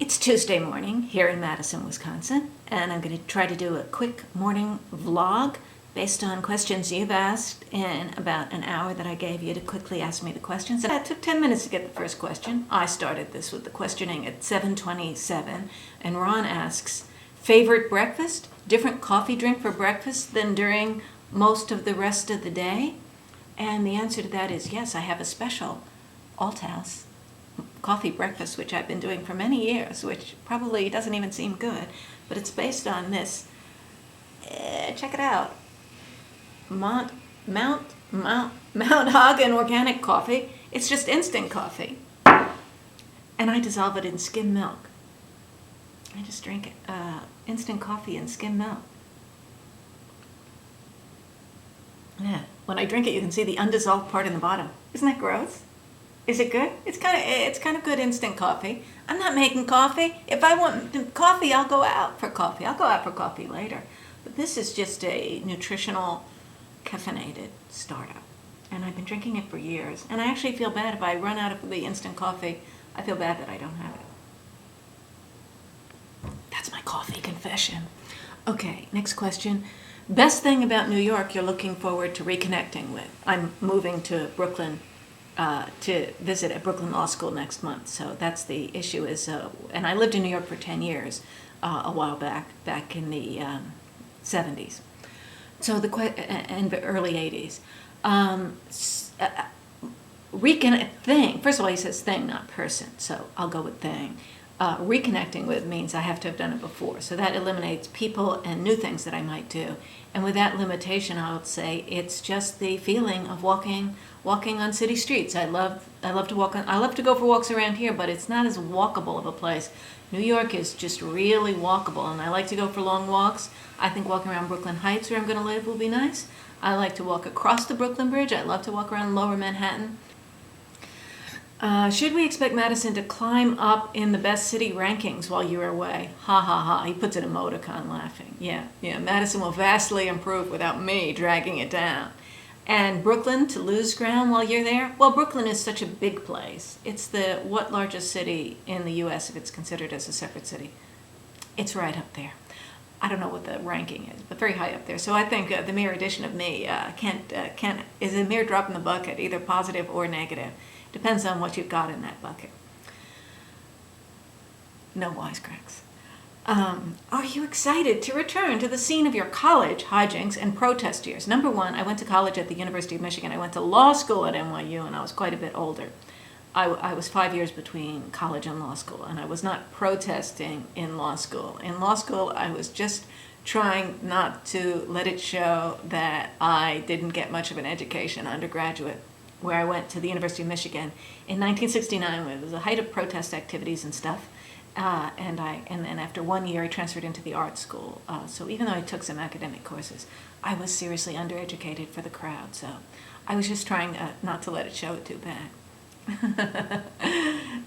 It's Tuesday morning here in Madison, Wisconsin, and I'm going to try to do a quick morning vlog based on questions you've asked in about an hour that I gave you to quickly ask me the questions. It took 10 minutes to get the first question. I started this with the questioning at 7:27, and Ron asks, favorite breakfast? Different coffee drink for breakfast than during most of the rest of the day? And the answer to that is yes, I have a special Althouse coffee breakfast, which I've been doing for many years, which probably doesn't even seem good, but it's based on this, check it out, Mount Hagen organic coffee. It's just instant coffee, and I dissolve it in skim milk. I just drink it, instant coffee in skim milk. Yeah, when I drink it, you can see the undissolved part in the bottom. Isn't that gross? Is it good? It's kind of good instant coffee. I'm not making coffee. If I want coffee, I'll go out for coffee. I'll go out for coffee later. But this is just a nutritional, caffeinated startup. And I've been drinking it for years. And I actually feel bad if I run out of the instant coffee. I feel bad that I don't have it. That's my coffee confession. Okay, next question. Best thing about New York you're looking forward to reconnecting with? I'm moving to Brooklyn to visit at Brooklyn Law School next month. So that's the issue is, and I lived in New York for 10 years a while back in the 70s. So and the early 80s. Thing, first of all, he says thing, not person. So I'll go with thing. Reconnecting with means I have to have done it before. So that eliminates people and new things that I might do. And with that limitation, I would say it's just the feeling of walking on city streets. I love to walk on. I love to go for walks around here, but it's not as walkable of a place. New York is just really walkable, and I like to go for long walks. I think walking around Brooklyn Heights, where I'm going to live, will be nice. I like to walk across the Brooklyn Bridge. I love to walk around Lower Manhattan. Should we expect Madison to climb up in the best city rankings while you're away? Ha ha ha. He puts an emoticon laughing. Yeah. Madison will vastly improve without me dragging it down. And Brooklyn to lose ground while you're there? Well, Brooklyn is such a big place. It's the largest city in the U.S. if it's considered as a separate city? It's right up there. I don't know what the ranking is, but very high up there. So I think the mere addition of me is a mere drop in the bucket, either positive or negative. Depends on what you've got in that bucket. No wisecracks. Are you excited to return to the scene of your college hijinks and protest years? Number one, I went to college at the University of Michigan. I went to law school at NYU, and I was quite a bit older. I was 5 years between college and law school, and I was not protesting in law school. In law school, I was just trying not to let it show that I didn't get much of an education undergraduate, where I went to the University of Michigan in 1969, when it was the height of protest activities and stuff. And then after 1 year, I transferred into the art school. So even though I took some academic courses, I was seriously undereducated for the crowd. So I was just trying not to let it show it too bad.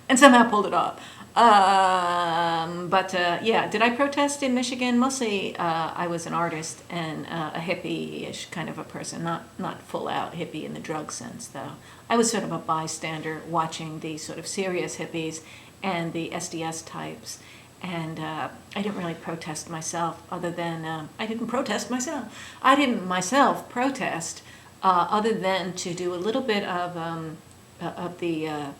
And somehow pulled it off. Yeah, did I protest in Michigan? Mostly I was an artist and a hippie-ish kind of a person, not full-out hippie in the drug sense, though. I was sort of a bystander watching the sort of serious hippies and the SDS types, and I didn't really protest myself, other than I didn't myself protest, other than to do a little bit of the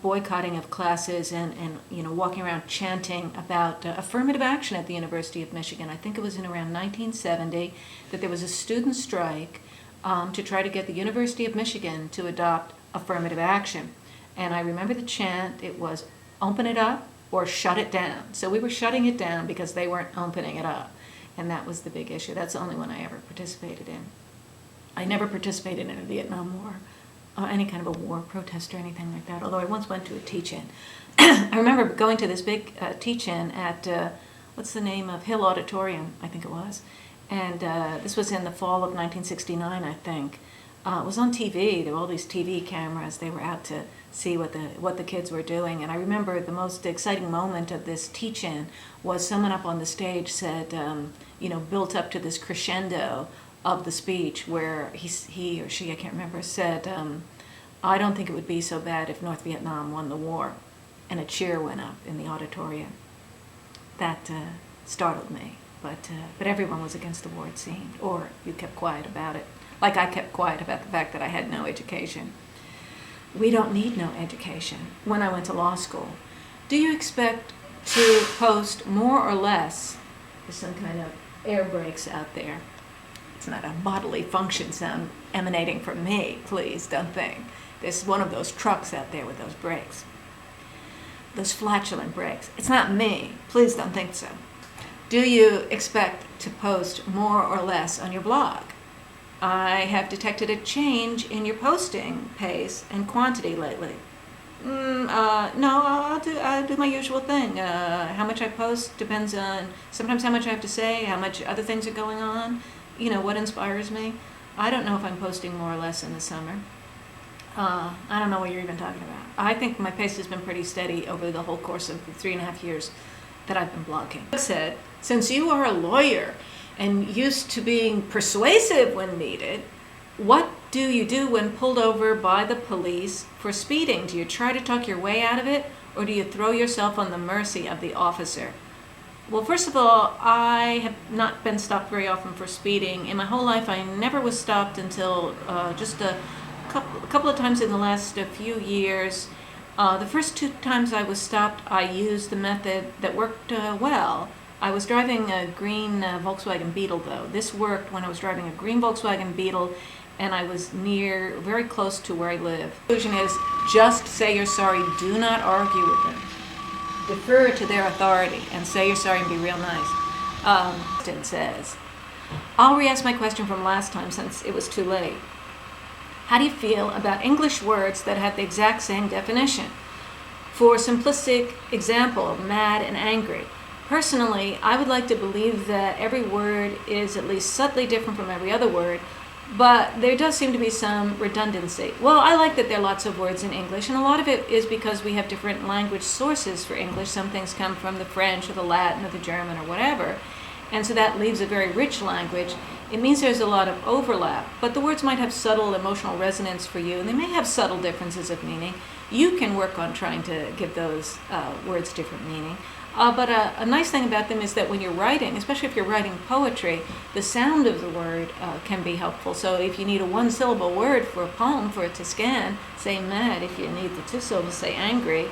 boycotting of classes and walking around chanting about affirmative action at the University of Michigan. I think it was in around 1970 that there was a student strike to try to get the University of Michigan to adopt affirmative action. And I remember the chant. It was open it up or shut it down. So we were shutting it down because they weren't opening it up. And that was the big issue. That's the only one I ever participated in. I never participated in a Vietnam War or any kind of a war protest or anything like that, although I once went to a teach-in. I remember going to this big teach-in at, what's the name of Hill Auditorium, I think it was. And this was in the fall of 1969, I think. It was on TV. There were all these TV cameras. They were out to see what the kids were doing. And I remember the most exciting moment of this teach-in was someone up on the stage said, built up to this crescendo of the speech where he or she, I can't remember, said, I don't think it would be so bad if North Vietnam won the war. and a cheer went up in the auditorium. That startled me, but everyone was against the war, it seemed, or you kept quiet about it, like I kept quiet about the fact that I had no education. We don't need no education. When I went to law school, do you expect to post more or less? There's some kind of air brakes out there. It's not a bodily function sound emanating from me, please don't think. There's one of those trucks out there with those brakes. Those flatulent brakes. It's not me, please don't think so. Do you expect to post more or less on your blog? I have detected a change in your posting pace and quantity lately. No, I'll do my usual thing. How much I post depends on sometimes how much I have to say, how much other things are going on, what inspires me. I don't know if I'm posting more or less in the summer. I don't know what you're even talking about. I think my pace has been pretty steady over the whole course of the 3.5 years that I've been blogging. I said, since you are a lawyer and used to being persuasive when needed, what do you do when pulled over by the police for speeding? Do you try to talk your way out of it, or do you throw yourself on the mercy of the officer? Well, first of all, I have not been stopped very often for speeding. In my whole life, I never was stopped until just a couple of times in the last few years. The first 2 times I was stopped, I used the method that worked well. I was driving a green Volkswagen Beetle, though. This worked when I was driving a green Volkswagen Beetle, and I was very close to where I live. The conclusion is, just say you're sorry. Do not argue with them. Defer to their authority and say you're sorry and be real nice. Austin says, I'll re-ask my question from last time since it was too late. How do you feel about English words that have the exact same definition? For simplistic example, mad and angry. Personally, I would like to believe that every word is at least subtly different from every other word, but there does seem to be some redundancy. Well, I like that there are lots of words in English, and a lot of it is because we have different language sources for English. Some things come from the French or the Latin or the German or whatever, and so that leaves a very rich language. It means there's a lot of overlap, but the words might have subtle emotional resonance for you, and they may have subtle differences of meaning. You can work on trying to give those words different meaning. But a nice thing about them is that when you're writing, especially if you're writing poetry, the sound of the word can be helpful. So if you need a 1-syllable word for a poem for it to scan, say mad. If you need the 2 syllables, say angry.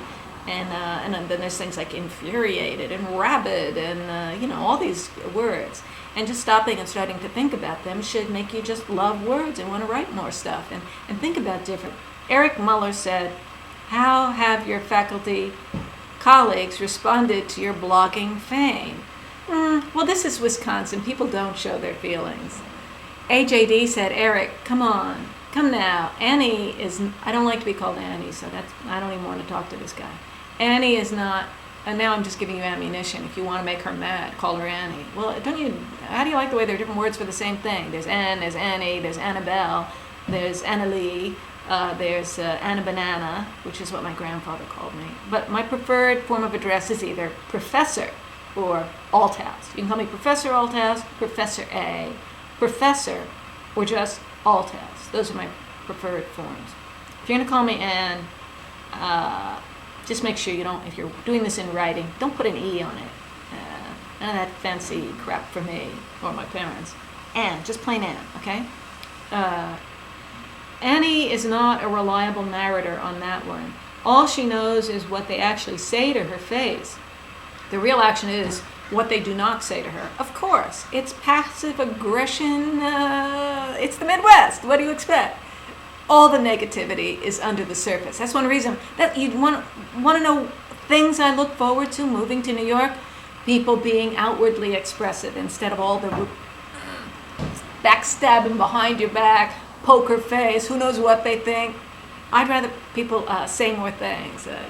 And then there's things like infuriated and rabid and, all these words. And just stopping and starting to think about them should make you just love words and want to write more stuff and think about different. Eric Muller said, how have your faculty colleagues responded to your blogging fame? Well, this is Wisconsin. People don't show their feelings. AJD said, Eric, come on. Come now. Annie is, I don't like to be called Annie, so I don't even want to talk to this guy. Annie is not, and now I'm just giving you ammunition. If you want to make her mad, call her Annie. Well, how do you like the way there are different words for the same thing? There's Anne, there's Annie, there's Annabelle, there's Annalie, there's Anna Banana, which is what my grandfather called me. But my preferred form of address is either Professor or Althouse. You can call me Professor Althouse, Professor A, Professor, or just Althouse. Those are my preferred forms. If you're going to call me Anne, just make sure you don't, if you're doing this in writing, don't put an E on it. None of that fancy crap for me or my parents. Anne, just plain Anne, okay? Annie is not a reliable narrator on that one. All she knows is what they actually say to her face. The real action is what they do not say to her. Of course, it's passive aggression. It's the Midwest. What do you expect? All the negativity is under the surface. That's one reason that you'd want to know things I look forward to moving to New York. People being outwardly expressive instead of all the backstabbing behind your back, poker face, who knows what they think. I'd rather people say more things.